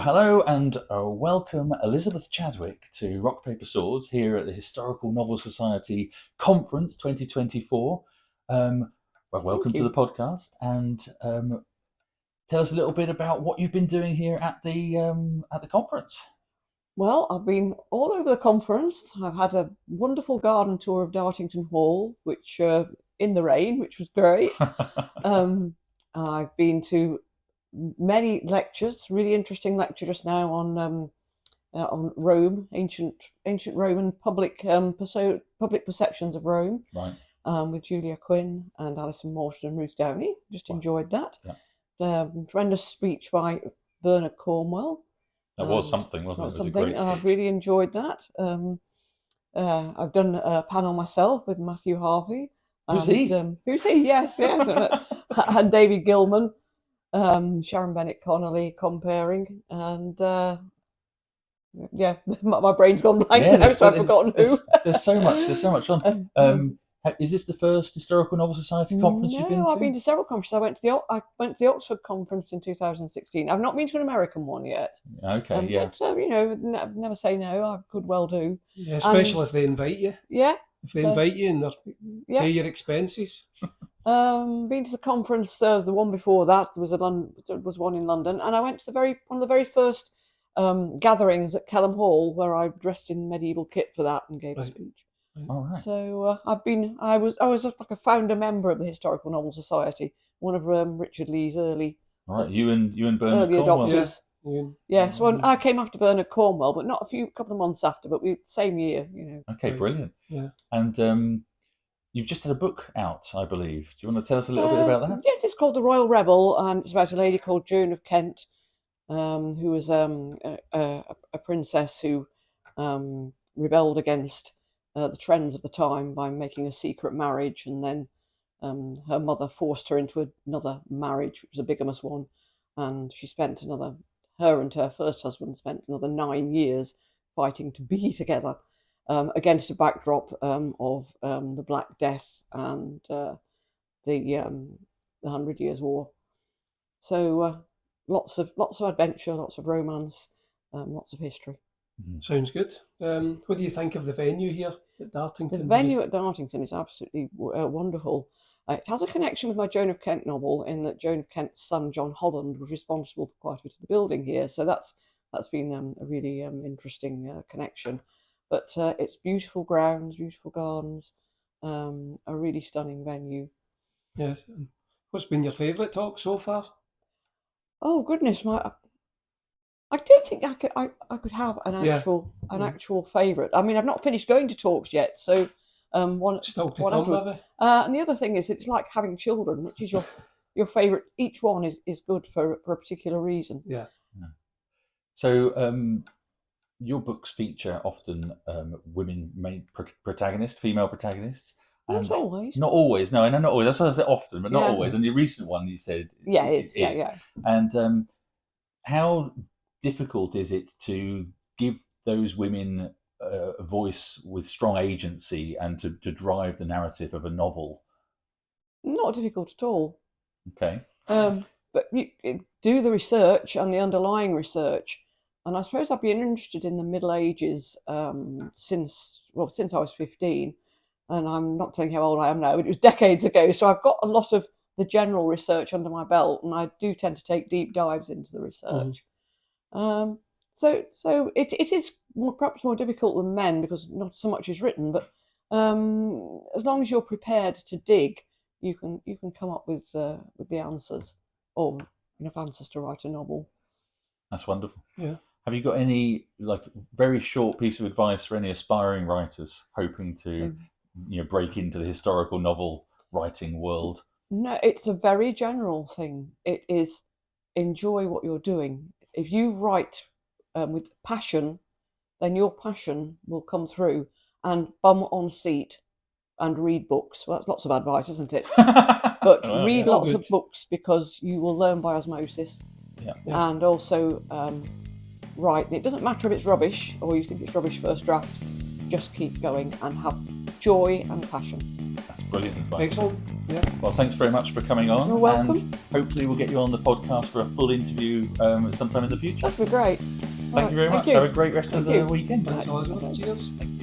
Hello and welcome Elizabeth Chadwick to Rock Paper Swords here at the Historical Novel Society Conference 2024. Welcome to the podcast, and tell us a little bit about what you've been doing here at the conference. Well, I've been all over the conference. I've had a wonderful garden tour of Dartington Hall, which in the rain, which was great. I've been to many lectures, really interesting lecture just now on Rome, ancient Roman public perceptions of Rome, Right. With Julia Quinn and Alison Morton and Ruth Downey. Just enjoyed that. Yeah. Tremendous speech by Bernard Cornwell. That was something, wasn't it? It was a great speech. I've really enjoyed that. I've done a panel myself with Matthew Harvey. Who's he? Who's he? Yes. And David Gilman, Sharon Bennett Connolly comparing, and my brain's gone blank now, so I've forgotten who. There's so much on. Is this the first Historical Novel Society conference you've been to? No, I've been to several conferences. I went to the Oxford conference in 2016. I've not been to an American one yet. Okay, yeah. But, never say no. I could well do. Yeah, especially if they invite you. Yeah. If they invite you and pay your expenses. Been to the conference. The one before that was one in London, and I went to one of the very first gatherings at Kelham Hall, where I dressed in medieval kit for that and gave a speech. All right. So I was like a founder member of the Historical Novel Society, one of Richard Lee's early. Right, you and Bernard early Cornwell. Adopters. Yeah. So I came after Bernard Cornwell, but not couple of months after, but same year, Okay, brilliant. Yeah. And you've just had a book out, I believe. Do you want to tell us a little bit about that? Yes, it's called The Royal Rebel, and it's about a lady called Joan of Kent, who was a princess who rebelled against the trends of the time by making a secret marriage, and then her mother forced her into another marriage, which was a bigamous one, and her and her first husband spent another 9 years fighting to be together against a backdrop of the Black Death and the 100 Years' War. So lots of adventure, lots of romance, lots of history. Sounds good. What do you think of the venue here at Dartington? The venue at Dartington is absolutely wonderful. It has a connection with my Joan of Kent novel, in that Joan of Kent's son John Holland was responsible for quite a bit of the building here. So that's been a really interesting connection. But it's beautiful grounds, beautiful gardens, a really stunning venue. Yes. What's been your favourite talk so far? Oh goodness, I don't think I could have an actual favourite. I mean, I've not finished going to talks yet, so Still to come, maybe. And the other thing is, it's like having children, which is your favourite. Each one is good for a particular reason. Yeah. So your books feature often women main protagonists, female protagonists. Not always. Not always. No, I know not always. That's what I said, often, but not always. And the recent one, you said, it is. Yeah. And how difficult is it to give those women a voice with strong agency and to drive the narrative of a novel? Not difficult at all. Okay. But you do the research and the underlying research. And I suppose I've been interested in the Middle Ages since I was 15. And I'm not telling you how old I am now, but it was decades ago. So I've got a lot of the general research under my belt, and I do tend to take deep dives into the research. So it is perhaps more difficult than men, because not so much is written, but as long as you're prepared to dig, you can come up with the answers, or enough answers to write a novel. That's wonderful. Yeah. Have you got any very short piece of advice for any aspiring writers hoping to break into the historical novel writing world? No, it's a very general thing. It is enjoy what you're doing. If you write with passion, then your passion will come through. And bum on seat and read books. Well, that's lots of advice, isn't it? But read lots of books, because you will learn by osmosis. Yeah. And also write. And it doesn't matter if it's rubbish or you think it's rubbish first draft. Just keep going and have joy and passion. That's brilliant. brilliantly fun. Excellent. Yeah. Well, thanks very much for coming on. You're welcome. And hopefully we'll get you on the podcast for a full interview sometime in the future. That'd be great. Thank you very much. Have a great rest of the weekend. Thanks, Elizabeth. Okay. Cheers. Thank you.